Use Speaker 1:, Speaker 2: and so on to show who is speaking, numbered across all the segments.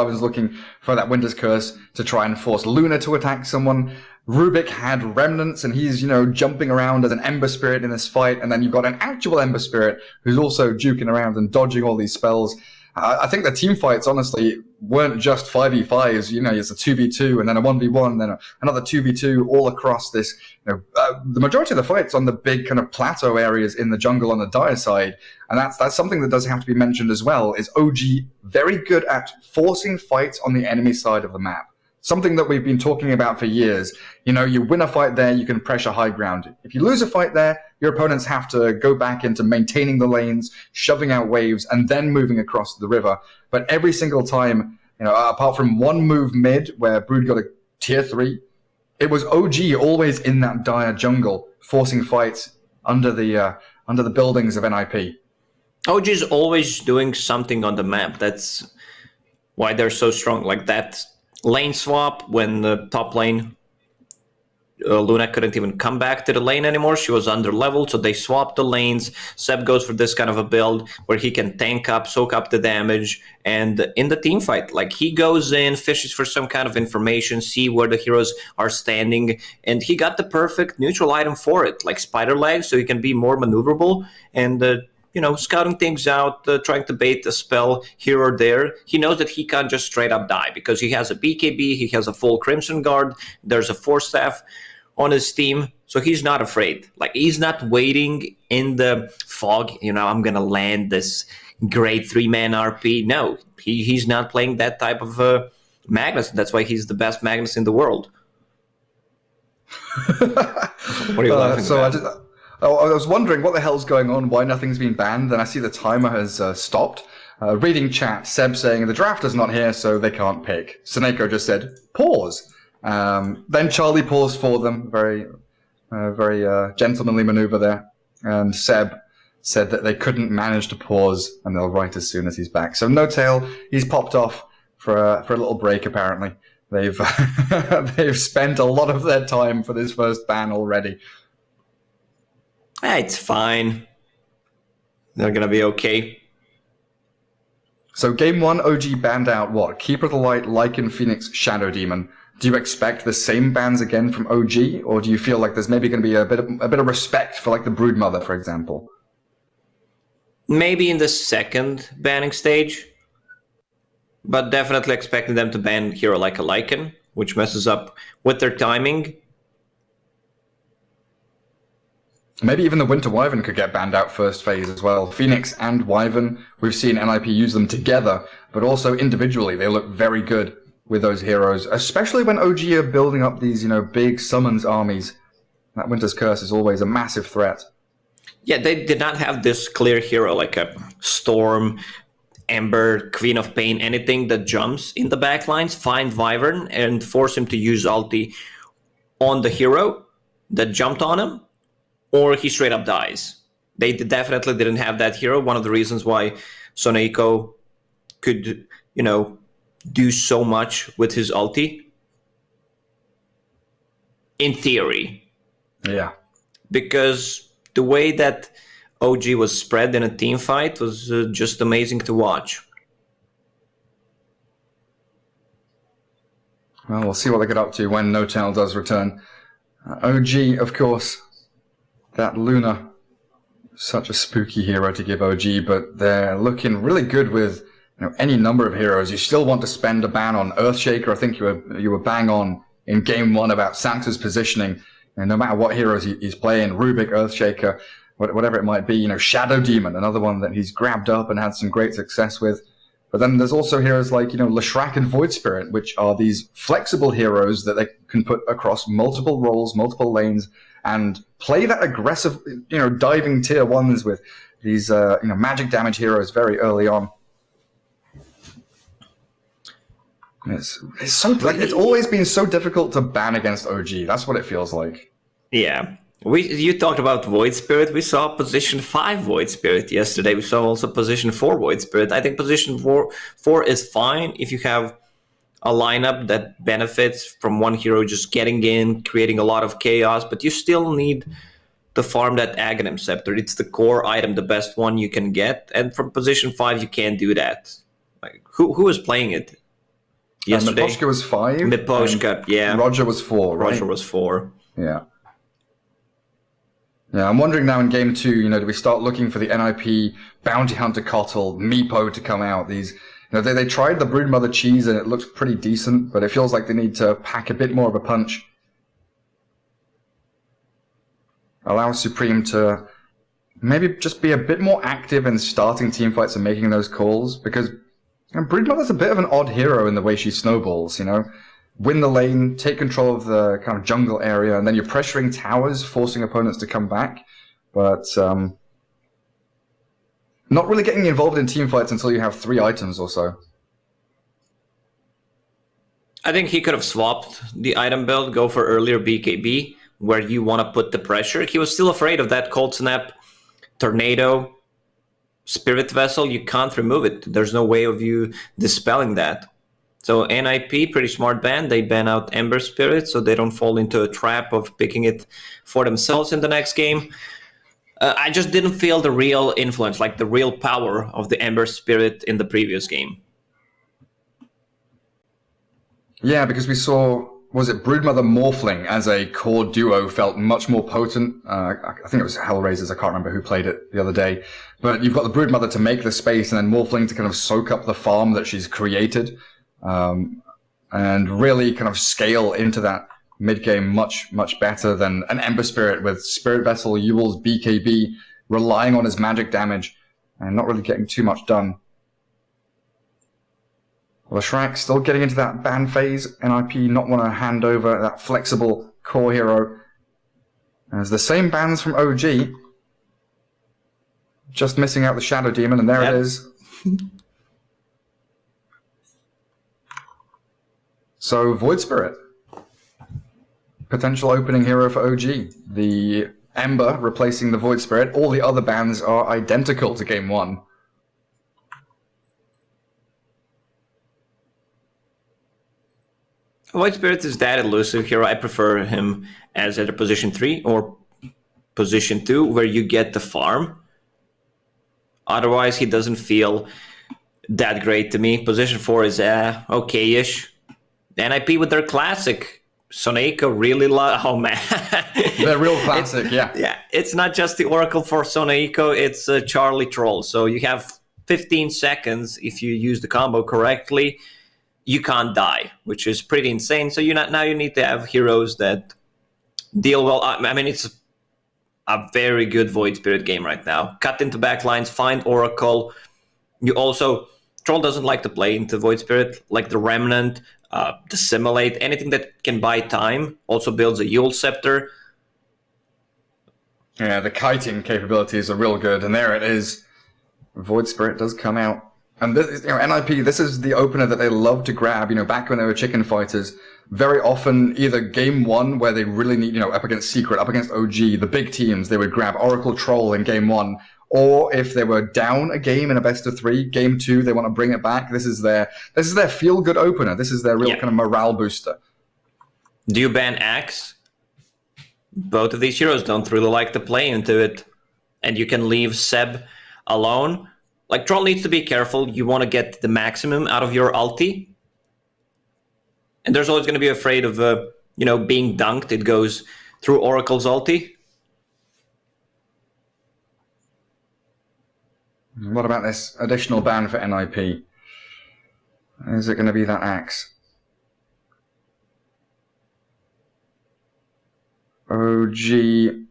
Speaker 1: was looking for that Winter's Curse to try and force Luna to attack someone. Rubik had Remnants, and he's, jumping around as an Ember Spirit in this fight. And then you've got an actual Ember Spirit who's also juking around and dodging all these spells. I think the team fights, honestly, weren't just 5v5s. It's a 2v2 and then a 1v1, then another 2v2 all across this. The majority of the fights on the big kind of plateau areas in the jungle on the Dire side. And that's something that does have to be mentioned as well, is OG very good at forcing fights on the enemy side of the map. Something that we've been talking about for years. You win a fight there, you can pressure high ground. If you lose a fight there, your opponents have to go back into maintaining the lanes, shoving out waves, and then moving across the river. But every single time, apart from one move mid where Brood got a tier 3, it was OG always in that dire jungle, forcing fights under the buildings of NIP.
Speaker 2: OG is always doing something on the map. That's why they're so strong. Like that lane swap when the top lane, Luna couldn't even come back to the lane anymore. She was under leveled, so they swapped the lanes. Seb goes for this kind of a build where he can tank up, soak up the damage, and in the team fight, like he goes in, fishes for some kind of information, see where the heroes are standing, and he got the perfect neutral item for it, like spider legs, so he can be more maneuverable and scouting things out, trying to bait a spell here or there. He knows that he can't just straight up die because he has a BKB, he has a full Crimson Guard, there's a Force Staff on his team, so he's not afraid. Like, he's not waiting in the fog, I'm going to land this great 3-man RP. No, he's not playing that type of Magnus. That's why he's the best Magnus in the world. What are you laughing about?
Speaker 1: I was wondering what the hell's going on, why nothing's been banned, and I see the timer has stopped. Reading chat, Seb saying the draft is not here, so they can't pick. Seneko just said, pause. Then Charlie paused for them, very gentlemanly maneuver there. And Seb said that they couldn't manage to pause, and they'll write as soon as he's back. So No Tail, he's popped off for a little break, apparently. They've they've spent a lot of their time for this first ban already.
Speaker 2: It's fine. They're going to be okay.
Speaker 1: So game 1, OG banned out what? Keeper of the Light, Lycan, Phoenix, Shadow Demon. Do you expect the same bans again from OG? Or do you feel like there's maybe going to be a bit of respect for like the Broodmother, for example?
Speaker 2: Maybe in the second banning stage. But definitely expecting them to ban hero like a Lycan, which messes up with their timing.
Speaker 1: Maybe even the Winter Wyvern could get banned out first phase as well. Phoenix and Wyvern, we've seen NIP use them together, but also individually. They look very good with those heroes, especially when OG are building up these, big summons armies. That Winter's Curse is always a massive threat.
Speaker 2: Yeah, they did not have this clear hero like a Storm, Ember, Queen of Pain, anything that jumps in the backlines. Find Wyvern and force him to use ulti on the hero that jumped on him, or he straight up dies. They definitely didn't have that hero. One of the reasons why Soneko could, do so much with his ulti. In theory.
Speaker 1: Yeah.
Speaker 2: Because the way that OG was spread in a team fight was just amazing to watch.
Speaker 1: Well, we'll see what they get up to when No Tail does return. OG, of course, that Luna, such a spooky hero to give OG, but they're looking really good with any number of heroes. You still want to spend a ban on Earthshaker. I think you were bang on in game 1 about Sax's positioning, and no matter what heroes he's playing, Rubik, Earthshaker, whatever it might be, Shadow Demon, another one that he's grabbed up and had some great success with. But then there's also heroes like, Leshrac and Void Spirit, which are these flexible heroes that they can put across multiple roles, multiple lanes, and play that aggressive, diving tier 1s with these, magic damage heroes very early on. It's so it's always been so difficult to ban against OG. That's what it feels like.
Speaker 2: Yeah. You talked about Void Spirit. We saw position 5 Void Spirit yesterday. We saw also position 4 Void Spirit. I think position 4 is fine if you have a lineup that benefits from one hero just getting in, creating a lot of chaos, but you still need to farm that Aghanim Scepter. It's the core item, the best one you can get, and from position 5 you can't do that. Like, who is playing it? yesterday.
Speaker 1: Miposhka was 5.
Speaker 2: Miposhka, yeah.
Speaker 1: Roger was 4, right?
Speaker 2: Roger was 4.
Speaker 1: Yeah. Yeah, I'm wondering now in game 2, do we start looking for the NIP Bounty Hunter Kotl, Meepo to come out? These, they tried the Broodmother cheese and it looks pretty decent, but it feels like they need to pack a bit more of a punch. Allow Supreme to maybe just be a bit more active in starting teamfights and making those calls, because Broodmother's a bit of an odd hero in the way she snowballs, Win the lane, take control of the kind of jungle area, and then you're pressuring towers, forcing opponents to come back. But not really getting involved in teamfights until you have 3 items or so.
Speaker 2: I think he could have swapped the item build, go for earlier BKB, where you want to put the pressure. He was still afraid of that Cold Snap, Tornado, Spirit Vessel. You can't remove it. There's no way of you dispelling that. So NIP, pretty smart ban. They ban out Ember Spirit so they don't fall into a trap of picking it for themselves in the next game. I just didn't feel the real influence, like the real power of the Ember Spirit in the previous game.
Speaker 1: Yeah, because we saw, was it Broodmother Morphling as a core duo felt much more potent. I think it was Hellraisers, I can't remember who played it the other day. But you've got the Broodmother to make the space and then Morphling to kind of soak up the farm that she's created. And really kind of scale into that mid-game much, much better than an Ember Spirit with Spirit Vessel, Ewell's BKB, relying on his magic damage and not really getting too much done. Well, Shrek still getting into that ban phase. NIP not want to hand over that flexible core hero. As the same bans from OG. Just missing out the Shadow Demon, and there it is. So, Void Spirit. Potential opening hero for OG. The Ember replacing the Void Spirit. All the other bans are identical to Game 1.
Speaker 2: Void Spirit is that elusive hero. I prefer him as either position 3 or position 2, where you get the farm. Otherwise, he doesn't feel that great to me. Position 4 is okay-ish. NIP with their classic. Soneiko really oh man.
Speaker 1: They're real classic, yeah.
Speaker 2: Yeah, it's not just the Oracle for Soneiko, it's Charlie Troll. So you have 15 seconds if you use the combo correctly. You can't die, which is pretty insane. So now you need to have heroes that deal well. I mean, it's a very good Void Spirit game right now. Cut into backlines, find Oracle. You also, Troll doesn't like to play into Void Spirit, like the Remnant, Dissimulate, anything that can buy time. Also builds a Yule Scepter.
Speaker 1: Yeah, the kiting capabilities are real good, and there it is. Void Spirit does come out. And this, NIP, this is the opener that they love to grab, back when they were chicken fighters. Very often, either game 1, where they really need, up against Secret, up against OG, the big teams, they would grab Oracle Troll in game 1. Or if they were down a game in a best of 3, game 2, they want to bring it back. This is their feel-good opener. This is their real kind of morale booster.
Speaker 2: Do you ban Axe? Both of these heroes don't really like to play into it. And you can leave Seb alone. Like, Troll needs to be careful. You want to get the maximum out of your ulti. And there's always going to be afraid of, being dunked. It goes through Oracle's ulti.
Speaker 1: What about this additional ban for NIP? Is it going to be that Axe? OG...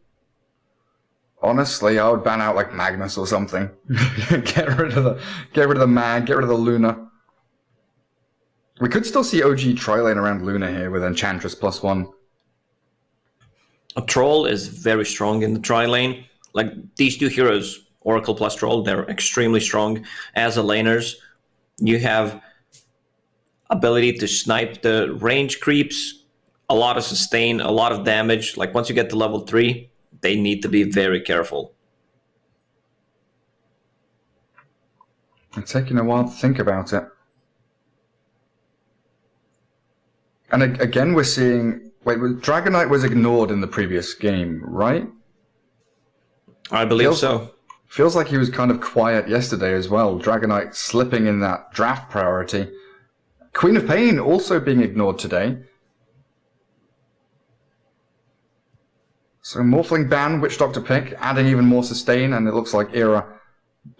Speaker 1: Honestly, I would ban out like Magnus or something. Get rid of the Mag, get rid of the Luna. We could still see OG tri-lane around Luna here with Enchantress +1.
Speaker 2: A Troll is very strong in the tri-lane. Like, these two heroes, Oracle plus Troll, they're extremely strong as a laners. You have ability to snipe the range creeps, a lot of sustain, a lot of damage. Like, once you get to level 3, they need to be very careful.
Speaker 1: It's taking a while to think about it. And again, we're seeing... Wait, Dragonite was ignored in the previous game, right?
Speaker 2: I believe so.
Speaker 1: Feels like he was kind of quiet yesterday as well. Dragonite slipping in that draft priority. Queen of Pain also being ignored today. So Morphling ban, Witch Doctor pick, adding even more sustain, and it looks like Era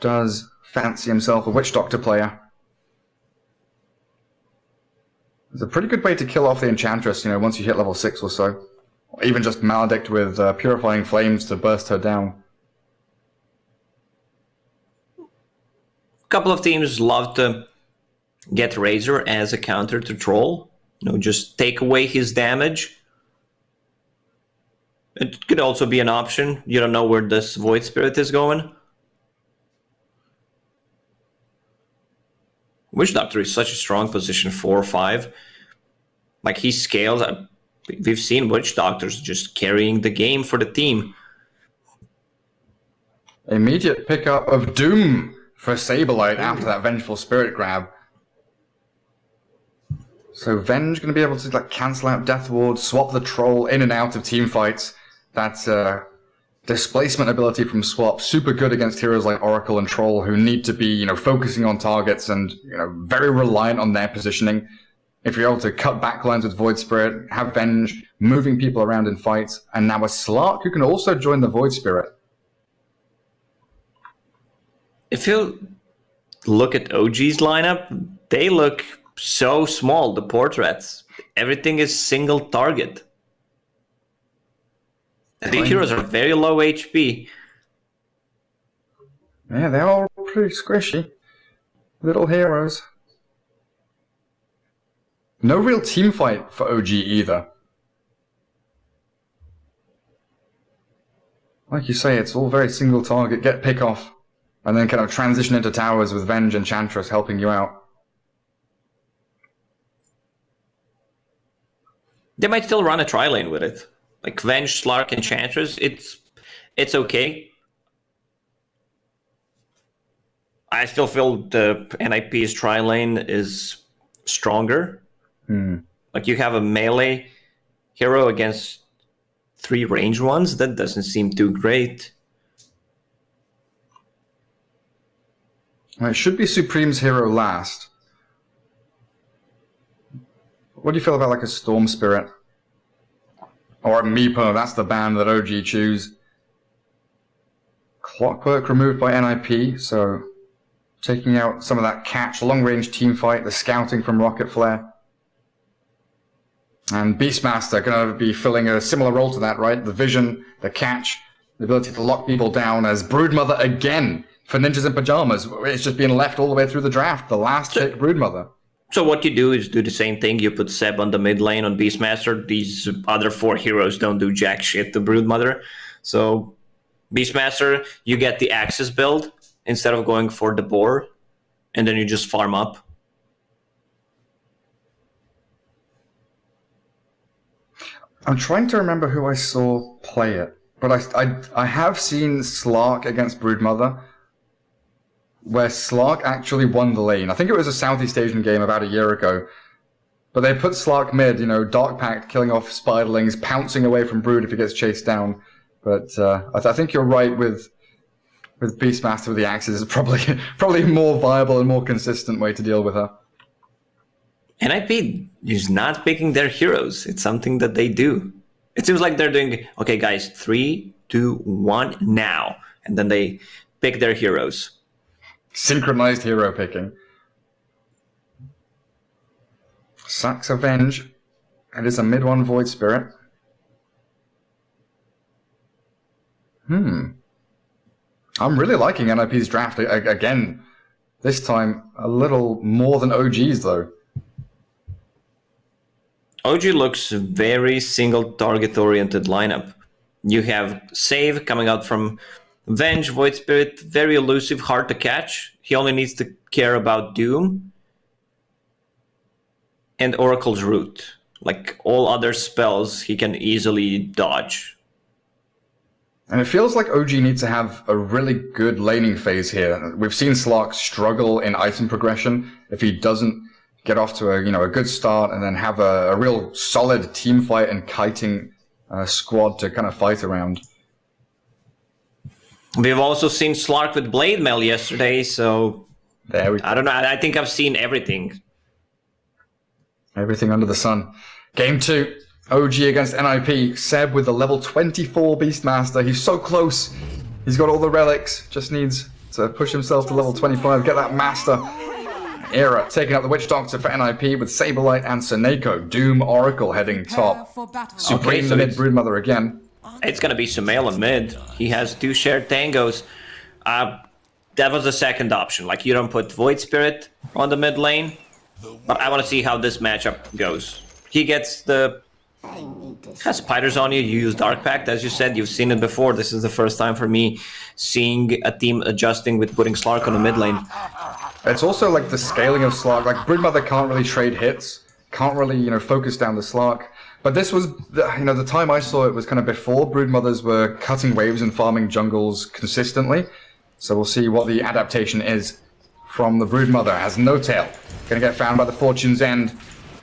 Speaker 1: does fancy himself a Witch Doctor player. It's a pretty good way to kill off the Enchantress, once you hit level 6 or so. Or even just Maledict with Purifying Flames to burst her down.
Speaker 2: A couple of teams love to get Razor as a counter to Troll. Just take away his damage. It could also be an option. You don't know where this Void Spirit is going. Witch Doctor is such a strong position, 4 or 5. Like, he scales. We've seen Witch Doctors just carrying the game for the team.
Speaker 1: Immediate pickup of Doom for Saberlight after that Vengeful Spirit grab. So Venge going to be able to cancel out Death Ward, swap the Troll in and out of team fights. That's displacement ability from swap, super good against heroes like Oracle and Troll who need to be, focusing on targets and, very reliant on their positioning. If you're able to cut backlines with Void Spirit, have Venge, moving people around in fights, and now a Slark who can also join the Void Spirit.
Speaker 2: If you look at OG's lineup, they look so small, the portraits. Everything is single target. The heroes are very low HP.
Speaker 1: Yeah, they're all pretty squishy. Little heroes. No real team fight for OG either. Like you say, it's all very single target, get pick off, and then kind of transition into towers with Venge and Enchantress helping you out.
Speaker 2: They might still run a tri-lane with it. Like Venge, Slark, Enchantress, it's okay. I still feel the NIP's tri-lane is stronger. Like, you have a melee hero against 3 range ones, that doesn't seem too great.
Speaker 1: Well, it should be Supreme's hero last. What do you feel about a Storm Spirit? Or a Meepo, that's the band that OG choose. Clockwork removed by NIP, so taking out some of that catch, long-range team fight, the scouting from Rocket Flare. And Beastmaster going to be filling a similar role to that, right? The vision, the catch, the ability to lock people down as Broodmother again for Ninjas in Pajamas. It's just being left all the way through the draft. The last pick, Broodmother.
Speaker 2: So what you do is do the same thing. You put Seb on the mid lane on Beastmaster. These other 4 heroes don't do jack shit to Broodmother. So Beastmaster, you get the Axis build instead of going for the boar. And then you just farm up.
Speaker 1: I'm trying to remember who I saw play it, but I have seen Slark against Broodmother, where Slark actually won the lane. I think it was a Southeast Asian game about a year ago, but they put Slark mid, Dark Pact killing off Spiderlings, pouncing away from Brood if he gets chased down. But I think you're right with Beastmaster with the Axes is probably more viable and more consistent way to deal with her.
Speaker 2: NIP is not picking their heroes. It's something that they do. It seems like they're doing, okay, guys, 3, 2, 1, now. And then they pick their heroes.
Speaker 1: Synchronized hero picking. Sacks Avenge. It is a mid-1 Void Spirit. I'm really liking NIP's draft. Again, this time a little more than OG's, though.
Speaker 2: OG looks very single target oriented lineup. You have Save coming out from Venge, Void Spirit, very elusive, hard to catch. He only needs to care about Doom. And Oracle's Root. Like, all other spells he can easily dodge.
Speaker 1: And it feels like OG needs to have a really good laning phase here. We've seen Slark struggle in item progression if he doesn't get off to a good start and then have a real solid team fight and kiting squad to kind of fight around.
Speaker 2: We've also seen Slark with Blade Mail yesterday, so
Speaker 1: There we go.
Speaker 2: I don't know. I think I've seen everything.
Speaker 1: Everything under the sun. Game 2. OG against NIP. Seb with the level 24 Beastmaster. He's so close. He's got all the relics. Just needs to push himself to level 25. Get that master. Era taking up the Witch Doctor for NIP with Saberlight and Suneko. Doom Oracle heading top. Supreme the mid Broodmother again.
Speaker 2: It's gonna be Sumail on mid. He has 2 shared tangos. That was the second option. Like, you don't put Void Spirit on the mid lane. But I want to see how this matchup goes. He gets the... has spiders on you, you use Dark Pact. As you said, you've seen it before. This is the first time for me seeing a team adjusting with putting Slark on the mid lane.
Speaker 1: It's also like the scaling of Slark. Like, Broodmother can't really trade hits. Can't really, focus down the Slark. But this was, the time I saw it was kind of before Broodmothers were cutting waves and farming jungles consistently. So we'll see what the adaptation is from the Broodmother. Has no tail. Gonna get found by the Fortune's End.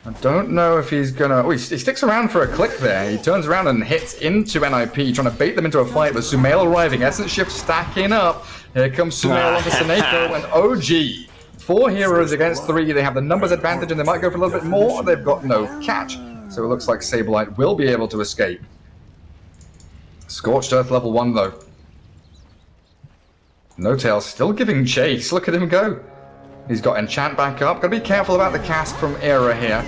Speaker 1: I don't know if he's gonna... Oh, he sticks around for a click there. He turns around and hits into NIP, trying to bait them into a fight, but Sumail arriving. Essence Shift stacking up. Here comes Sumail onto Suneko and OG. 4 heroes against 3. They have the numbers advantage and they might go for a little bit more. They've got no catch. So it looks like Saberlight will be able to escape. Scorched Earth level 1 though. No Tail still giving chase. Look at him go. He's got Enchant back up. Gotta be careful about the cast from Era here.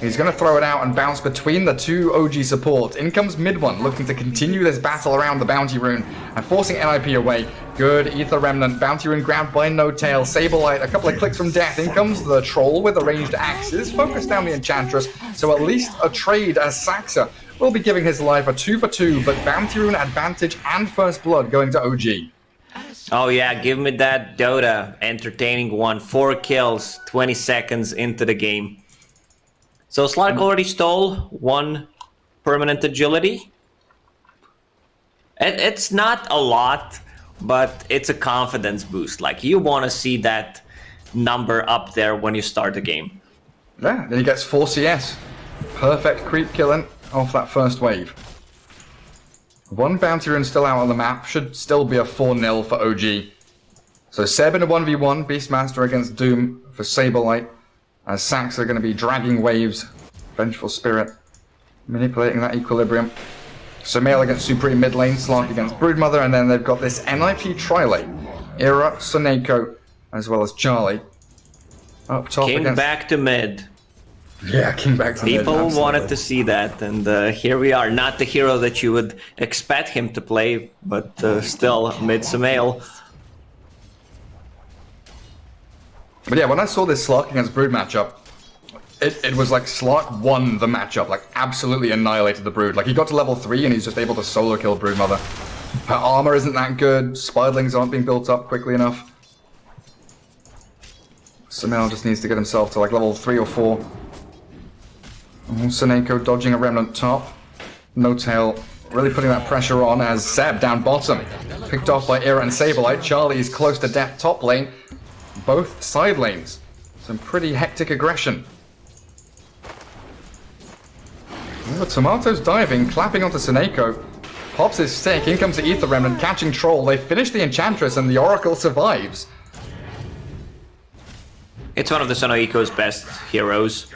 Speaker 1: He's gonna throw it out and bounce between the 2 OG supports. In comes mid one, looking to continue this battle around the Bounty Rune and forcing NIP away. Good Ether Remnant. Bounty Rune grabbed by No Tail. Saberlight, a couple of clicks from death. In comes the Troll with the ranged axes. Focus down the Enchantress. So at least a trade as Saxa will be giving his life a 2 for 2, but Bounty Rune advantage and First Blood going to OG.
Speaker 2: Oh yeah, give me that Dota entertaining one. 4 kills, 20 seconds into the game. So Slark already stole 1 permanent agility. It's not a lot, but it's a confidence boost. Like, you want to see that number up there when you start the game.
Speaker 1: Yeah, then he gets 4 CS. Perfect creep killing off that first wave. 1 Bounty Rune still out on the map. Should still be a 4-0 for OG. So Seb in a 1v1. Beastmaster against Doom for Saberlight. As Sax are going to be dragging waves. Vengeful Spirit. Manipulating that equilibrium. Sumail against Supreme mid lane. Slark against Broodmother. And then they've got this NIP tri-lane. Era, Suneko, as well as Charlie. Up top
Speaker 2: King
Speaker 1: against...
Speaker 2: back to mid.
Speaker 1: Yeah, King back to mid.
Speaker 2: People wanted to see that, and here we are. Not the hero that you would expect him to play, but still, mid Sumail.
Speaker 1: But yeah, when I saw this Slark against Brood matchup, it was like Slark won the matchup, like absolutely annihilated the Brood. Like, he got to level 3 and he's just able to solo kill Broodmother. Her armor isn't that good, Spiderlings aren't being built up quickly enough. Sumail just needs to get himself to like level 3 or 4. Suneko dodging a Remnant top. No Tail really putting that pressure on as Seb down bottom. Picked off by Era and Saberlight. Charlie is close to death top lane. Both side lanes. Some pretty hectic aggression. The Tomato's diving, clapping onto Suneko. Pops his stick, in comes the Ether Remnant, catching Troll. They finish the Enchantress and the Oracle survives.
Speaker 2: It's one of the Sonoiko's best heroes.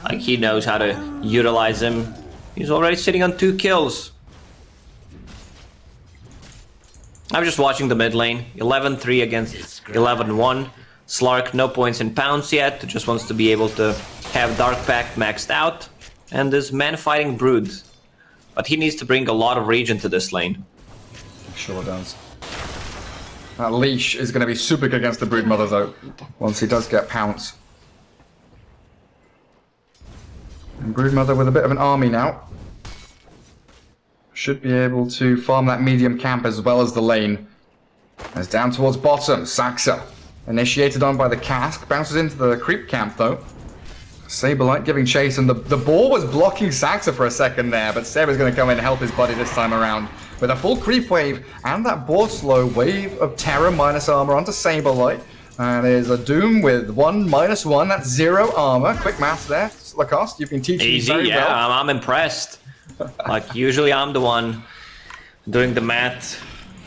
Speaker 2: Like, he knows how to utilize him. He's already sitting on 2 kills. I'm just watching the mid lane. 11-3 against 11-1. Slark, no points in pounds yet. Just wants to be able to have Dark Pact maxed out. And this man fighting Brood. But he needs to bring a lot of regen to this lane.
Speaker 1: Sure does. That leash is going to be super good against the Broodmother though. Once he does get pounce. And Broodmother with a bit of an army now. Should be able to farm that medium camp as well as the lane. As down towards bottom, Saxa. Initiated on by the cask. Bounces into the creep camp though. Saberlight giving chase, and the ball was blocking Saxa for a second there, but Seb is going to come in and help his buddy this time around. With a full creep wave and that board slow wave of terror minus armor onto Saberlight. And there's a Doom with 1-1, that's 0 armor. Quick math there, Lacoste, you've been teaching
Speaker 2: Easy,
Speaker 1: me very
Speaker 2: yeah,
Speaker 1: well.
Speaker 2: I'm impressed. Like, usually I'm the one doing the math.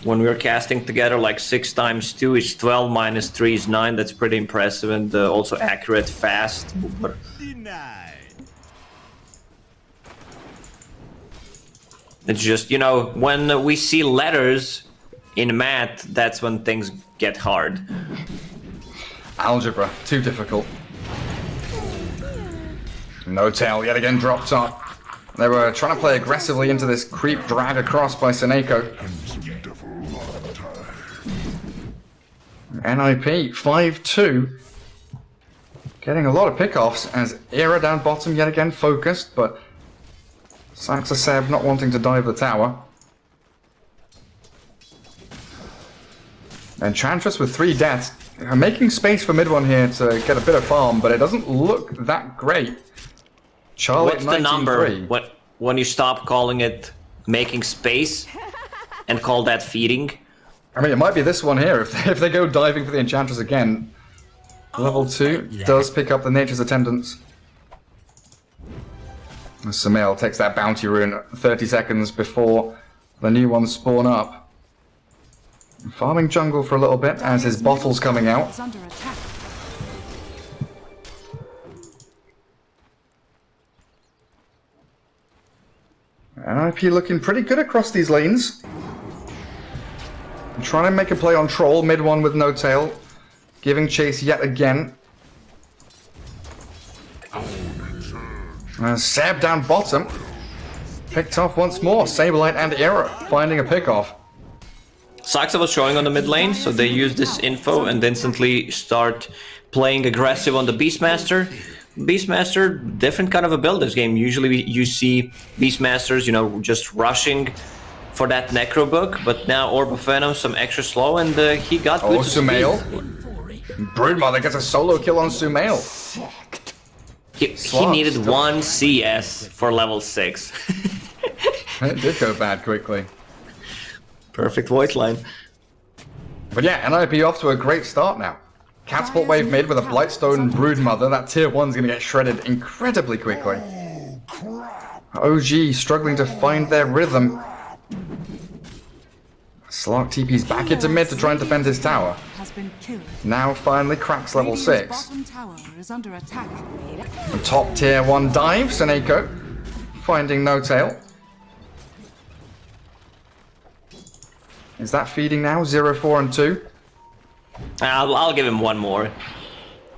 Speaker 2: when we were casting together, like 6 times 2 is 12, minus 3 is 9. That's pretty impressive and also accurate, fast. But it's just, you know, when we see letters in math, that's when things get hard.
Speaker 1: Algebra, too difficult. No tail yet again dropped off. They were trying to play aggressively into this creep drag across by Seneko. NIP 5-2. Getting a lot of pickoffs as Era down bottom yet again focused, but Saxa Seb not wanting to dive the tower. Enchantress with 3 deaths. Making space for mid one here to get a bit of farm, but it doesn't look that great. Charlie
Speaker 2: What's the number? When you stop calling it making space and call that feeding?
Speaker 1: I mean, it might be this one here. If they go diving for the Enchantress again, level 2 does pick up the Nature's Attendants. Sumail takes that bounty rune 30 seconds before the new ones spawn up. Farming jungle for a little bit as his bottle's coming out. NIP looking pretty good across these lanes. Trying to make a play on Troll, mid one with no tail. Giving chase yet again. Seb down bottom. Picked off once more. Saberlight and Era finding a pickoff.
Speaker 2: Saxa was showing on the mid lane, so they use this info and instantly start playing aggressive on the Beastmaster. Beastmaster, different kind of a build this game. Usually you see Beastmasters, you know, just rushing for that Necro book, but now Orb of Venom, some extra slow, and he got good
Speaker 1: Sumail. Broodmother gets a solo kill on Sumail.
Speaker 2: He needed 1 CS for level 6.
Speaker 1: It did go bad quickly.
Speaker 2: Perfect voice line.
Speaker 1: But yeah, NIP off to a great start now. Catapult wave mid with a Blightstone Broodmother. That tier 1's going to get shredded incredibly quickly. OG struggling to find their rhythm. Slark TP's back into mid to try and defend his tower. Now finally cracks level 6. And top tier 1 dive, Seneko finding no tail. Is that feeding now? 0, 4, and 2?
Speaker 2: I'll give him 1 more.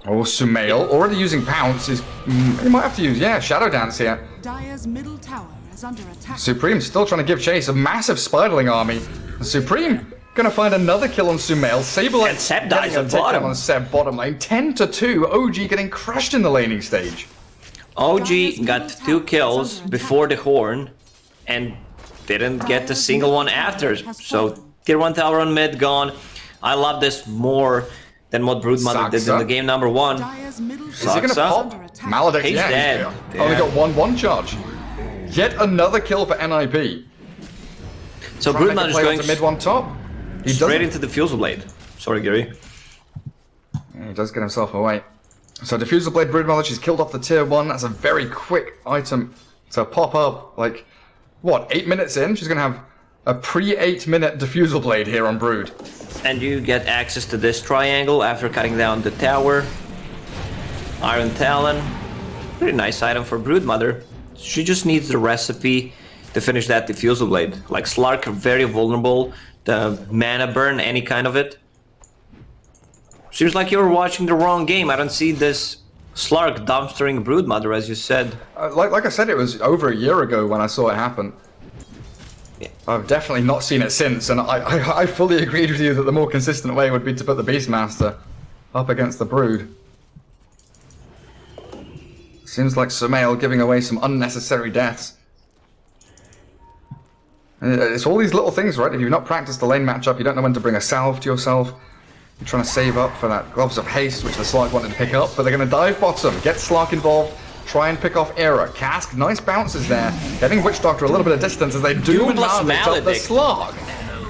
Speaker 1: Oh, Sumail already using Pounce. He might have to use, Shadow Dance here.
Speaker 3: Dire's middle tower is under attack.
Speaker 1: Supreme still trying to give chase. A massive Spiderling army. Supreme gonna find another kill on Sumail. Saberlight
Speaker 2: and Seb dies on
Speaker 1: bottom. On Seb bottom lane. 10-2. OG getting crushed in the laning stage.
Speaker 2: OG got 2 kills before the Horn and didn't get a single one after. So tier 1 tower on mid gone. I love this more than what Broodmother did in the game number 1.
Speaker 1: Is he gonna pop? Maledict,
Speaker 2: He's dead.
Speaker 1: Only got 1 charge. Yet another kill for NIP.
Speaker 2: So Broodmother's going
Speaker 1: to mid 1 top. He
Speaker 2: straight into the Diffusal Blade. Sorry, Gary.
Speaker 1: Yeah, he does get himself away. So Diffusal Blade Broodmother, she's killed off the tier 1. That's a very quick item to pop up. Like, what, 8 minutes in? She's gonna have a pre-8 minute Diffusal Blade here on Brood.
Speaker 2: And you get access to this triangle after cutting down the tower. Iron Talon. Pretty nice item for Broodmother. She just needs the recipe to finish that Diffusal Blade. Like Slark, very vulnerable. The mana burn, any kind of it. Seems like you're watching the wrong game. I don't see this Slark dumpstering Broodmother, as you said.
Speaker 1: Like I said, it was over a year ago when I saw it happen. Yeah. I've definitely not seen it since, and I fully agreed with you that the more consistent way would be to put the Beastmaster up against the Brood. Seems like Sumail giving away some unnecessary deaths. It's all these little things, right? If you've not practiced the lane matchup, you don't know when to bring a salve to yourself. You're trying to save up for that Gloves of Haste, which the Slark wanted to pick up, but they're going to dive bottom, get Slark involved, try and pick off Era. Cask, nice bounces there, getting Witch Doctor a little bit of distance as they do Maledict the Slark.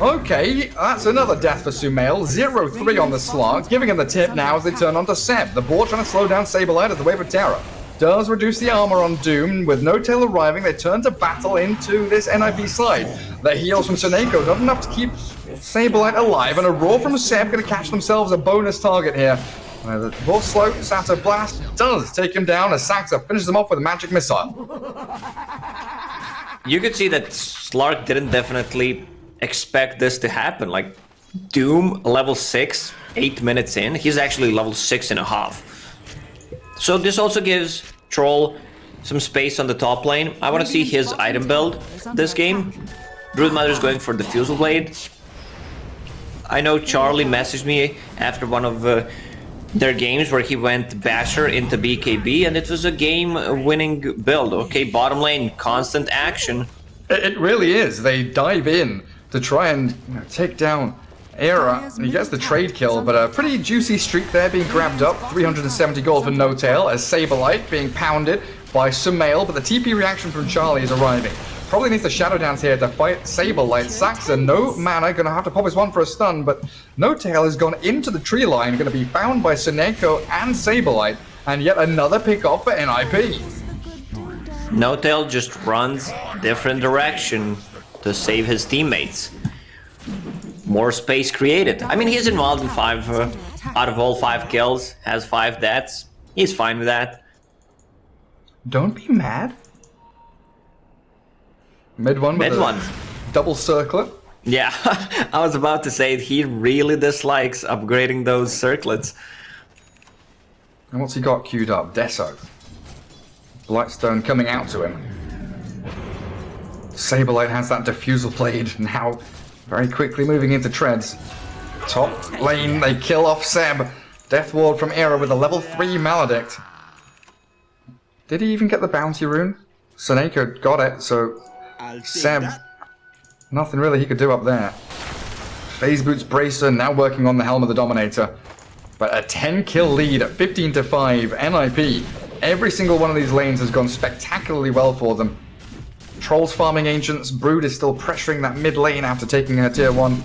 Speaker 1: Okay, that's another death for Sumail. 0-3 on the Slark, giving him the tip now as they turn on to Seb. The board trying to slow down Saberlight as the Wave of Terror does reduce the armor on Doom. With no tail arriving, they turn to battle into this NIP side. The heals from Seneko not enough to keep Saberlight alive, and a roar from Seb going to catch themselves a bonus target here. The ball slow, Sato Blast does take him down as Saxa finishes him off with a magic missile.
Speaker 2: You could see that Slark didn't definitely expect this to happen. Like, Doom, level 6, 8 minutes in, he's actually level 6.5. So this also gives Troll some space on the top lane. I want to see his item build this game. Broodmother's going for the Fusel Blade. I know Charlie messaged me after one of their games where he went Basher into BKB, and it was a game-winning build. Okay, bottom lane, constant action.
Speaker 1: It really is. They dive in to try and take down Era, and he gets the trade kill, but a pretty juicy streak there being grabbed up. 370 gold for No Tail as Saberlight being pounded by Sumail, but the TP reaction from Charlie is arriving. Probably needs the Shadow Dance here to fight Saberlight. Saxa, no mana, gonna have to pop his one for a stun, but No Tail has gone into the tree line, gonna be found by Suneko and Saberlight, and yet another pick off for NIP.
Speaker 2: No Tail just runs different direction to save his teammates. More space created. I mean, he's involved in 5 out of all 5 kills, has 5 deaths. He's fine with that.
Speaker 1: Don't be mad. Mid one with a double circlet.
Speaker 2: Yeah, I was about to say he really dislikes upgrading those circlets.
Speaker 1: And what's he got queued up? Deso. Blightstone coming out to him. Saberlight has that diffusal blade now. Very quickly moving into treads. Top lane, they kill off Seb. Death Ward from Era with a level 3 Maledict. Did he even get the bounty rune? Suneko got it, so Seb, nothing really he could do up there. Phase Boots Bracer now working on the Helm of the Dominator. But a 10 kill lead at 15 to 5, NIP. Every single one of these lanes has gone spectacularly well for them. Trolls farming Ancients, Brood is still pressuring that mid lane after taking her tier 1.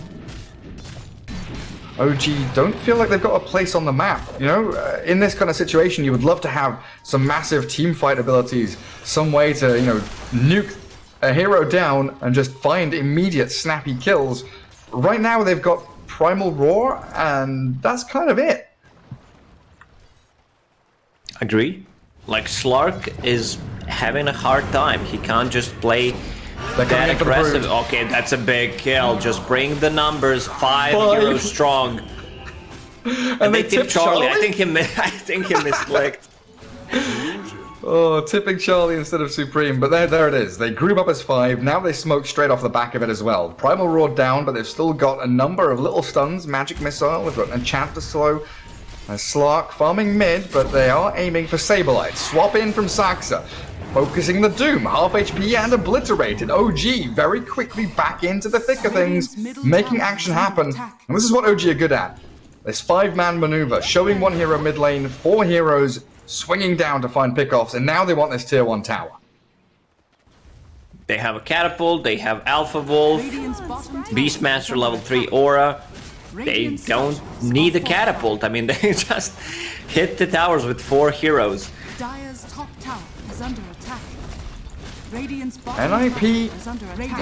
Speaker 1: OG don't feel like they've got a place on the map. You know, in this kind of situation, you would love to have some massive team fight abilities, some way to, you know, nuke a hero down and just find immediate snappy kills. Right now, they've got Primal Roar, and that's kind of it.
Speaker 2: Agree. Like, Slark is having a hard time. He can't just play that aggressive. Okay, that's a big kill. Just bring the numbers. 5 heroes strong. And they tip Charlie. I think he misclicked.
Speaker 1: Oh, tipping Charlie instead of Supreme. But there it is. They group up as 5. Now they smoke straight off the back of it as well. Primal Roar down, but they've still got a number of little stuns. Magic Missile. We've got Enchant to slow. Slark farming mid, but they are aiming for Saberlight. Swap in from Saxa. Focusing the Doom, half HP and obliterated. OG very quickly back into the thick of things, making action happen. And this is what OG are good at. This 5-man maneuver, showing 1 hero mid lane, 4 heroes swinging down to find pickoffs, and now they want this tier 1 tower.
Speaker 2: They have a Catapult, they have Alpha Wolf, Beastmaster level 3 Aura. They don't need a Catapult. I mean, they just hit the towers with 4 heroes.
Speaker 3: Dire's top tower is under attack.
Speaker 1: NIP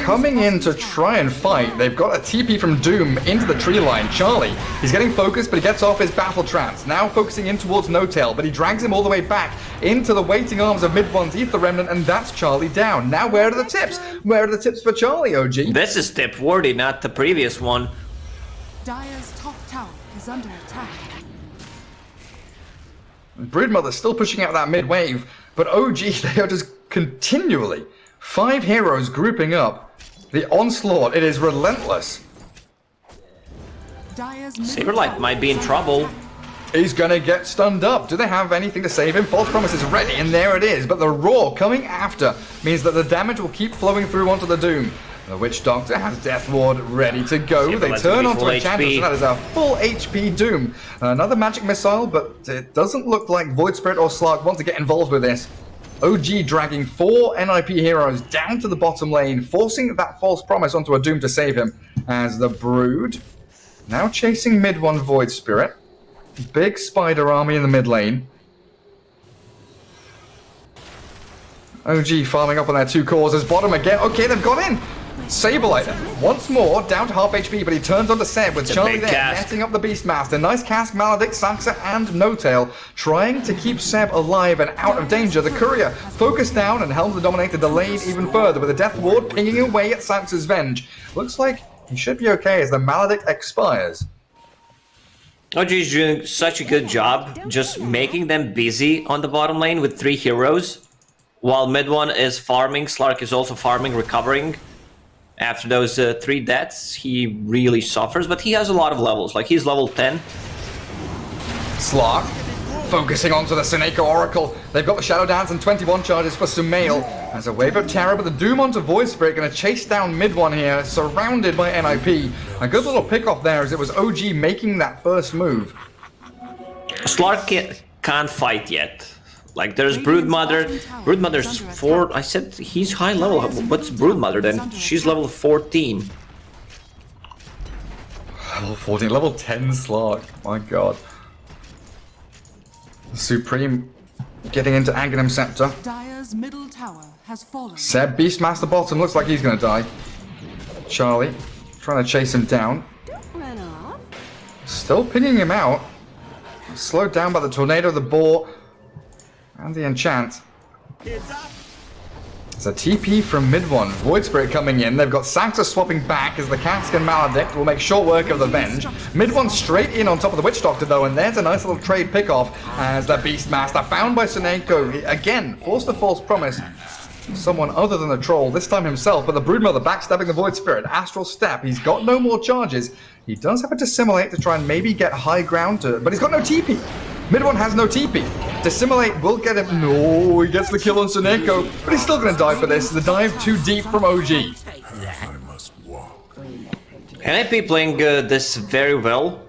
Speaker 1: coming in to try and fight. They've got a TP from Doom into the tree line. Charlie, he's getting focused, but he gets off his battle trance. Now focusing in towards No Tail, but he drags him all the way back into the waiting arms of mid-one's Ether Remnant, and that's Charlie down. Now where are the tips? Where are the tips for Charlie, OG?
Speaker 2: This is tip worthy, not the previous one.
Speaker 3: Dire's top tower is under attack.
Speaker 1: Broodmother's still pushing out that mid-wave, but OG, they are just continually 5 heroes grouping up. The onslaught, it is relentless.
Speaker 2: Saberlight might be in trouble.
Speaker 1: He's gonna get stunned up. Do they have anything to save him? False Promise is ready, and there it is. But the Roar coming after means that the damage will keep flowing through onto the Doom. The Witch Doctor has Death Ward ready to go. They turn onto Enchantress, and that is a full HP Doom. Another Magic Missile, but it doesn't look like Void Spirit or Slark want to get involved with this. OG dragging 4 NIP heroes down to the bottom lane, forcing that False Promise onto a Doom to save him. As the Brood now chasing mid-1 Void Spirit. Big Spider Army in the mid lane. OG farming up on their 2 cores as bottom again. Okay, they've got in. Saberlight once more down to half HP, but he turns onto Seb with Charlie there, netting up the Beastmaster. Nice cast, Maledict, Saxa, and No-Tail, trying to keep Seb alive and out of danger. The Courier focused down and Helm the Dominator delayed even further with a Death Ward pinging away at Saxa's Venge. Looks like he should be okay as the Maledict expires.
Speaker 2: OG is doing such a good job just making them busy on the bottom lane with 3 heroes, while mid one is farming. Slark is also farming, recovering. After those 3 deaths, he really suffers, but he has a lot of levels. Like, he's level 10.
Speaker 1: Slark focusing onto the Seneko Oracle. They've got the Shadow Dance and 21 charges for Sumail. As a wave of terror, but the Doom onto Void Spirit, going to chase down mid one here, surrounded by NIP. A good little pick off there as it was OG making that first move.
Speaker 2: Slark can't fight yet. Like, there's Broodmother. Broodmother's 4. I said he's high level. What's Broodmother then? She's level 14.
Speaker 1: Level 14, level 10 Slark. My god. Supreme getting into Aghanim Scepter.
Speaker 3: Dire's middle tower has fallen.
Speaker 1: Seb, Beastmaster bottom, looks like he's going to die. Charlie trying to chase him down.
Speaker 4: Run off.
Speaker 1: Still pinning him out. Slowed down by the Tornado, the Boar, and the Enchant. It's a TP from mid one. Void Spirit coming in. They've got Sanctus swapping back as the Cask and Maledict will make short work of the Venge. Mid one straight in on top of the Witch Doctor though, and there's a nice little trade pickoff as the Beastmaster found by Seneko. Again, forced a false promise. Someone other than the troll, this time himself, but the Broodmother backstabbing the Void Spirit. Astral Step, he's got no more charges. He does have a Dissimulate to try and maybe get high ground to, but he's got no TP. Mid one has no TP. Dissimulate will get him. No, he gets the kill on Seneko, but he's still going to die for this. The dive too deep from OG.
Speaker 2: NIP playing this very well.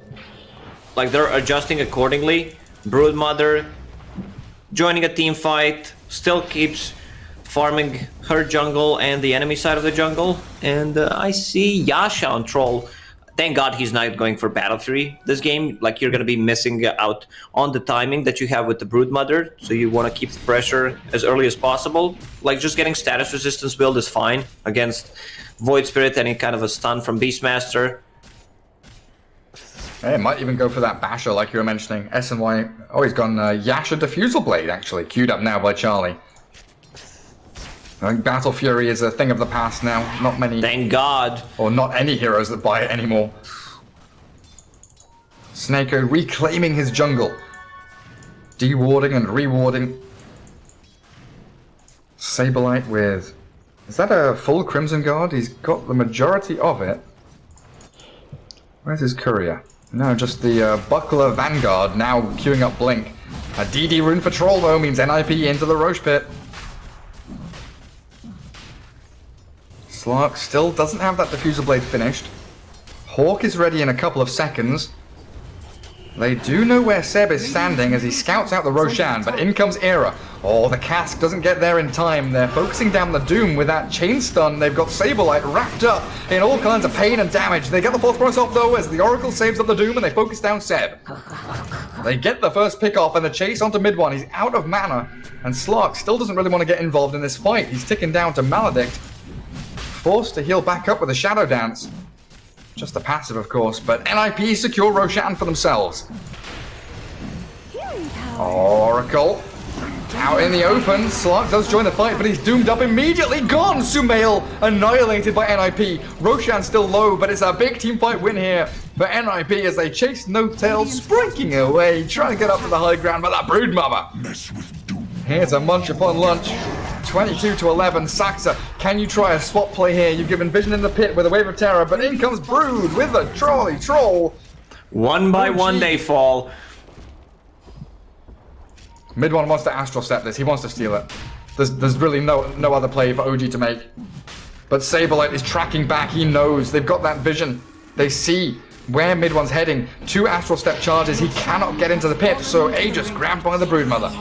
Speaker 2: Like, they're adjusting accordingly. Broodmother joining a team fight, still keeps farming her jungle and the enemy side of the jungle. And I see Yasha on troll. Thank God he's not going for Battle Fury this game. Like, you're going to be missing out on the timing that you have with the Broodmother. So you want to keep the pressure as early as possible. Like, just getting status resistance build is fine against Void Spirit, any kind of a stun from Beastmaster.
Speaker 1: Hey, might even go for that Basher like you were mentioning. SNY. Oh, he's gone Yasha Diffusal Blade, actually. Queued up now by Charlie. I think Battle Fury is a thing of the past now. Not many...
Speaker 2: Thank God.
Speaker 1: Or not any heroes that buy it anymore. Snako reclaiming his jungle. Dewarding and rewarding. Saberlight with... Is that a full Crimson Guard? He's got the majority of it. Where's his courier? No, just the Buckler Vanguard now queuing up Blink. A DD rune for Troll though means NIP into the Roche Pit. Slark still doesn't have that Diffuser Blade finished. Hawk is ready in a couple of seconds. They do know where Seb is standing as he scouts out the Roshan, but in comes Era. Oh, the Cask doesn't get there in time. They're focusing down the Doom with that chain stun. They've got Saberlight wrapped up in all kinds of pain and damage. They get the fourth promise off though as the Oracle saves up the Doom and they focus down Seb. They get the first pick off and the chase onto mid one. He's out of mana and Slark still doesn't really want to get involved in this fight. He's ticking down to Maledict. Forced to heal back up with a Shadow Dance. Just a passive, of course, but NIP secure Roshan for themselves. Oracle out in the open. Slark does join the fight, but he's doomed up immediately. Gone! Sumail annihilated by NIP. Roshan still low, but it's a big team fight win here for NIP as they chase No-Tail, sprinting away, trying to get up to the high ground, but that Broodmother. Here's a munch upon lunch. 22 to 11, Saxa, can you try a swap play here? You've given Vision in the pit with a wave of terror, but in comes Brood with a troll.
Speaker 2: One by one they fall.
Speaker 1: Mid one wants to Astral Step this, he wants to steal it. There's really no other play for OG to make. But Saberlight is tracking back, he knows, they've got that vision. They see where mid one's heading. 2 Astral Step charges, he cannot get into the pit, so Aegis grabbed by the Broodmother.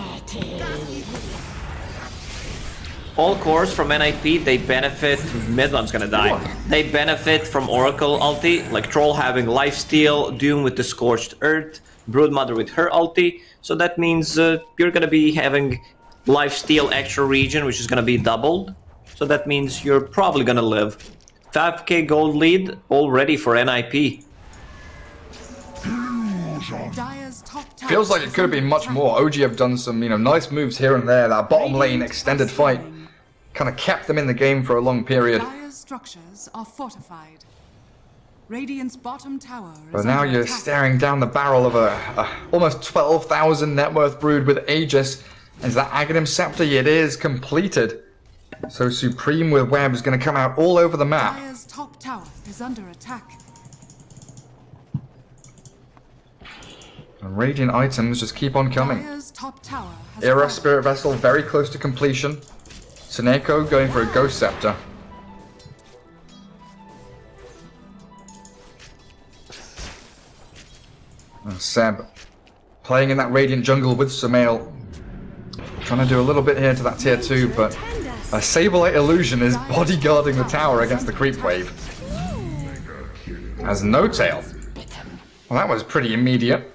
Speaker 2: All cores from NIP, they benefit. Mid-one's gonna die. They benefit from Oracle ulti, like Troll having Lifesteal, Doom with the Scorched Earth, Broodmother with her ulti. So that means you're gonna be having Lifesteal extra region, which is gonna be doubled. So that means you're probably gonna live. 5k gold lead already for NIP.
Speaker 3: Dire's top tower
Speaker 1: Feels like it
Speaker 3: is
Speaker 1: could have been
Speaker 3: under
Speaker 1: much
Speaker 3: attack.
Speaker 1: more. OG have done some, nice moves here and there. That bottom lane
Speaker 3: Radiant
Speaker 1: extended
Speaker 3: are
Speaker 1: fight
Speaker 3: scanning.
Speaker 1: kind of kept them in the game for a long period.
Speaker 3: Dire's structures are fortified. Radiant's bottom tower is
Speaker 1: But now
Speaker 3: under
Speaker 1: you're
Speaker 3: attack.
Speaker 1: staring down the barrel of a almost 12,000 net worth brood with Aegis. Is that Aghanim Scepter? It is completed. So Supreme with web is going to come out all over the map.
Speaker 3: Dire's top tower is under attack.
Speaker 1: And Radiant items just keep on coming.
Speaker 3: Dire's top tower has
Speaker 1: Era
Speaker 3: fallen.
Speaker 1: Spirit Vessel very close to completion. Seneko going for a Ghost Scepter. And Seb playing in that Radiant jungle with Sumail. Trying to do a little bit here to that tier 2, but a Saberlight Illusion is bodyguarding the tower against the creep wave. Has no tail. Well, that was pretty immediate.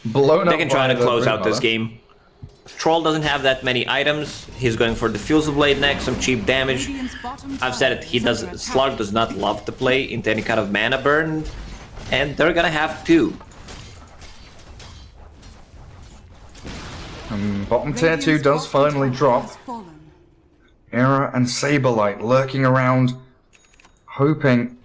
Speaker 1: Blown up
Speaker 2: They can try
Speaker 1: by
Speaker 2: to
Speaker 1: the
Speaker 2: close out
Speaker 1: Broodmother.
Speaker 2: this game. Troll doesn't have that many items. He's going for Diffusal Blade next, some cheap damage.
Speaker 3: Radiant's bottom
Speaker 2: I've said it,
Speaker 3: tower
Speaker 2: he
Speaker 3: is
Speaker 2: does.
Speaker 3: under attack.
Speaker 2: Slug does not love to play into any kind of mana burn, and they're gonna have to.
Speaker 1: Bottom tier 2
Speaker 3: Radiant's
Speaker 1: does
Speaker 3: bottom
Speaker 1: finally
Speaker 3: tower
Speaker 1: drop.
Speaker 3: has fallen.
Speaker 1: Era and Saberlight lurking around, hoping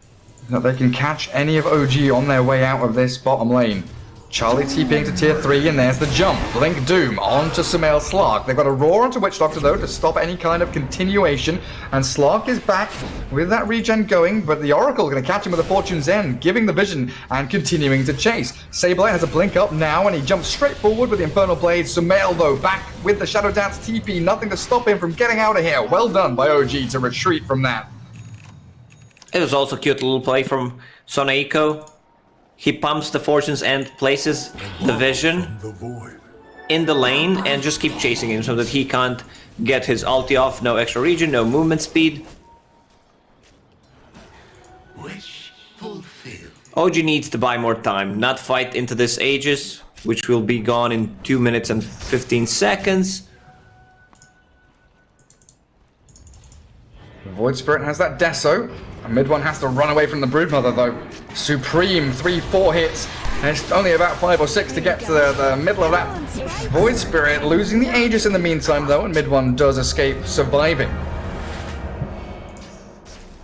Speaker 1: that they can catch any of OG on their way out of this bottom lane. Charlie TPing to tier 3, and there's the jump. Blink Doom onto Sumail Slark. They've got a roar onto Witch Doctor though to stop any kind of continuation, and Slark is back with that regen going, but the Oracle going to catch him with a Fortune's End, giving the vision and continuing to chase. Saberlight has a blink up now, and he jumps straight forward with the Infernal Blade. Sumail though back with the Shadow Dance TP, nothing to stop him from getting out of here. Well done by OG to retreat from that.
Speaker 2: It was also a cute little play from Soneiko. He pumps the Fortune's End, places the vision in the lane, and just keep chasing him so that he can't get his ulti off. No extra regen, no movement speed.
Speaker 4: Wish fulfilled.
Speaker 2: OG needs to buy more time, not fight into this Aegis, which will be gone in 2 minutes and 15 seconds.
Speaker 1: Void Spirit has that Deso. And mid one has to run away from the Broodmother though. Supreme 3-4 hits. And it's only about 5 or 6 to get to the middle of that. Void Spirit losing the Aegis in the meantime though, and mid one does escape, surviving.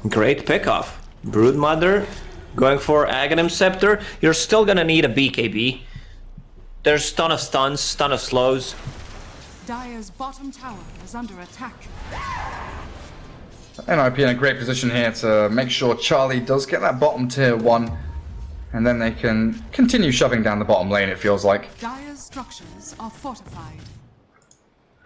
Speaker 2: Great pickoff. Broodmother going for Aghanim Scepter. You're still gonna need a BKB. There's ton of stuns, ton of slows.
Speaker 3: Dire's bottom tower is under attack.
Speaker 1: NIP in a great position here to make sure Charlie does get that bottom tier 1. And then they can continue shoving down the bottom lane, it feels like.
Speaker 3: Dire's structures are fortified.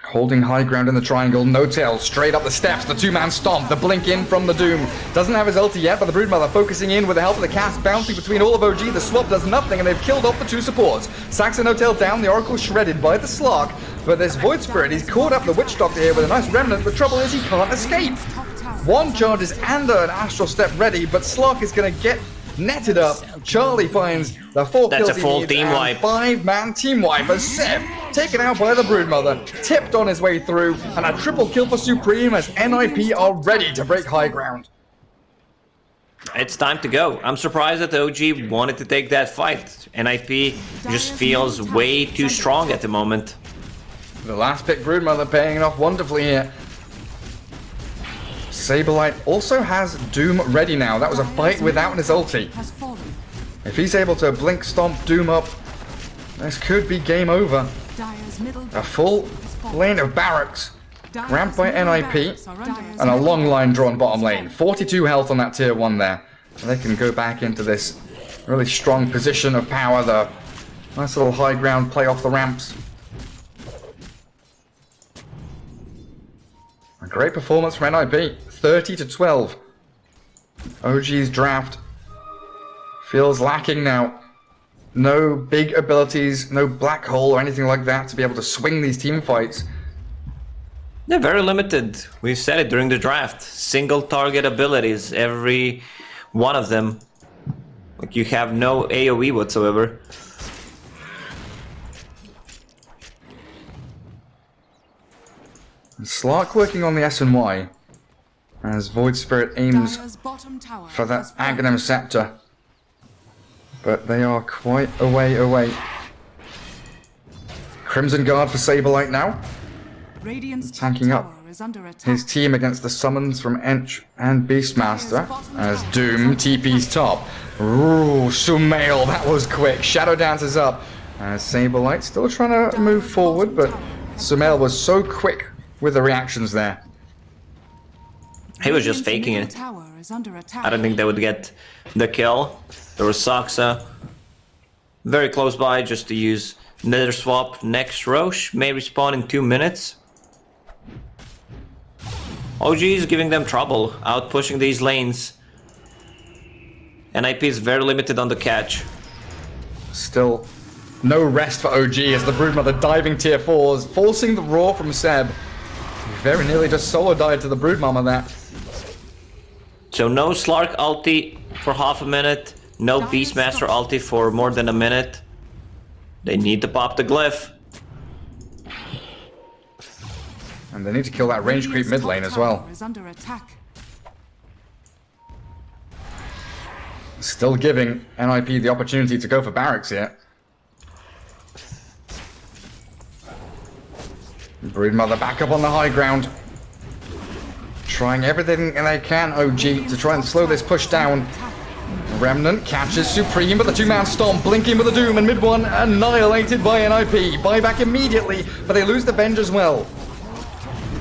Speaker 1: Holding high ground in the triangle, no tail, straight up the steps, the 2-man stomp, the blink in from the Doom. Doesn't have his ulti yet, but the Broodmother focusing in with the help of the cast, bouncing between all of OG. The swap does nothing, and they've killed off the 2 supports. Saxon no tail down, the Oracle shredded by the Slark, but this Void Spirit, he's caught up the Witch Doctor here with a nice remnant. The trouble is he can't escape.
Speaker 3: Top tower
Speaker 1: One charges and an Astral Step ready, but Slark is going to get netted up. Charlie finds the 4
Speaker 2: That's
Speaker 1: kills
Speaker 2: a
Speaker 1: he
Speaker 2: full
Speaker 1: needs,
Speaker 2: team
Speaker 1: and
Speaker 2: wipe.
Speaker 1: 5-man team wipe as Seb, taken out by the Broodmother, tipped on his way through, and a triple kill for Supreme as NIP are ready to break high ground.
Speaker 2: It's time to go. I'm surprised that OG wanted to take that fight. NIP just feels way too strong at the moment.
Speaker 1: The last pick Broodmother paying off wonderfully here. Saberlight also has Doom ready now. That was a fight without his ulti.
Speaker 3: has fallen.
Speaker 1: If he's able to blink stomp Doom up, this could be game over.
Speaker 3: Dire's middle
Speaker 1: A full
Speaker 3: has fallen.
Speaker 1: lane of barracks,
Speaker 3: Dire's
Speaker 1: ramped by
Speaker 3: middle
Speaker 1: NIP,
Speaker 3: barracks are under
Speaker 1: and a long
Speaker 3: attack.
Speaker 1: line drawn bottom lane. 42 health on that tier 1 there. And they can go back into this really strong position of power. The nice little high ground play off the ramps. A great performance from NIP. 30-12. OG's draft feels lacking now. No big abilities, no black hole or anything like that to be able to swing these team fights.
Speaker 2: They're very limited. We said it during the draft. Single target abilities, every one of them. Like you have no AoE whatsoever.
Speaker 1: Slark working on the S and Y. as Void Spirit aims
Speaker 3: Dire's bottom tower
Speaker 1: for
Speaker 3: has
Speaker 1: that
Speaker 3: fallen.
Speaker 1: Aghanim Scepter. But they are quite a way away. Crimson Guard for Saberlight now.
Speaker 3: Radiant's
Speaker 1: Tanking
Speaker 3: top
Speaker 1: up
Speaker 3: tower is under attack.
Speaker 1: his team against the summons from Ench and Beastmaster as Doom TP's top. Ooh, Sumail, that was quick. Shadow Dance is up as Saberlight still trying to move forward, but Sumail was so quick with the reactions there.
Speaker 2: He was just
Speaker 3: Radiant's
Speaker 2: faking
Speaker 3: middle
Speaker 2: it.
Speaker 3: tower is under attack.
Speaker 2: I don't think they would get the kill. There was Saksa very close by just to use Nether Swap. Next Roche may respawn in 2 minutes. OG is giving them trouble, out pushing these lanes. NIP is very limited on the catch.
Speaker 1: Still no rest for OG as the Broodmother diving tier 4s, forcing the roar from Seb. Very nearly just solo died to the Broodmama there.
Speaker 2: So no Slark ulti for half a minute, no Beastmaster ulti for more than a minute. They need to pop the glyph.
Speaker 1: And they need to kill that range creep mid lane as well.
Speaker 3: Is under attack.
Speaker 1: Still giving NIP the opportunity to go for barracks here. Broodmother back up on the high ground. Trying everything they can, OG, to try and slow this push down. Remnant catches Supreme, but the two-man stomp, blinking with the Doom, and mid one annihilated by NIP. Buyback immediately, but they lose the Venge as well.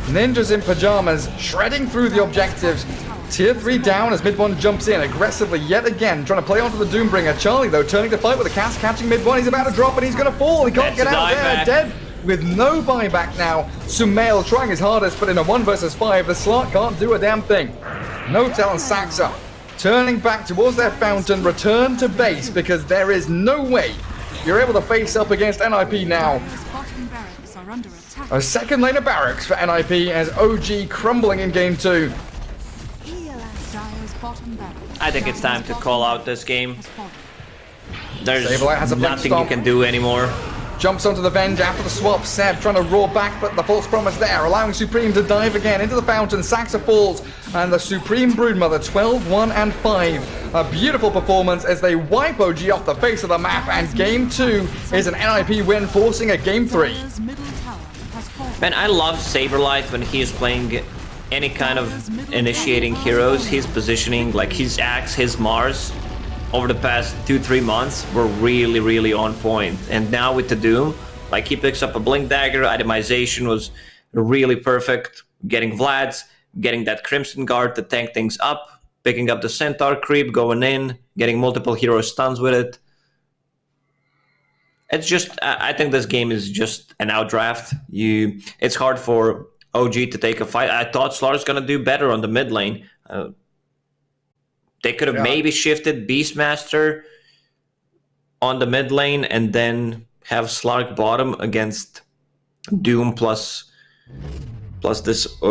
Speaker 1: Ninjas in pajamas, shredding through the objectives. Tier 3 down as mid one jumps in aggressively yet again, trying to play onto the Doombringer. Charlie, though, turning to fight with a cast, catching mid one. He's about to drop, and he's going to fall. He can't get out there. Dead with no buyback now. Sumail trying his hardest, but in a 1 versus 5, the Slark can't do a damn thing. Notel and Saxa turning back towards their fountain, return to base, because there is no way you're able to face up against NIP now.
Speaker 3: Dire's bottom barracks are under attack.
Speaker 1: A second lane of barracks for NIP as OG crumbling in game 2.
Speaker 3: Dire's bottom barracks.
Speaker 2: I think it's time to call out this game.
Speaker 3: has fallen.
Speaker 2: There's
Speaker 1: Saberlight has a blink
Speaker 2: nothing you
Speaker 1: stomp.
Speaker 2: can do anymore.
Speaker 1: Jumps onto the Venge after the swap. Seb trying to roar back, but the false promise there, allowing Supreme to dive again into the fountain. Saxa falls, and the Supreme Broodmother 12, 1, and 5. A beautiful performance as they wipe OG off the face of the map, and game 2 is an NIP win, forcing a game 3.
Speaker 3: Dire's middle tower has fallen.
Speaker 2: Man, I love Saberlight when he's playing any kind of initiating heroes. His positioning, like his Axe, his Mars, over the past 2-3 months were really, really on point. And now with the Doom, like he picks up a Blink Dagger, itemization was really perfect. Getting Vlad's, getting that Crimson Guard to tank things up, picking up the Centaur creep, going in, getting multiple hero stuns with it. It's just, I think this game is just an outdraft. It's hard for OG to take a fight. I thought Slark's gonna do better on the mid lane. They could have maybe shifted Beastmaster on the mid lane and then have Slark bottom against Doom plus this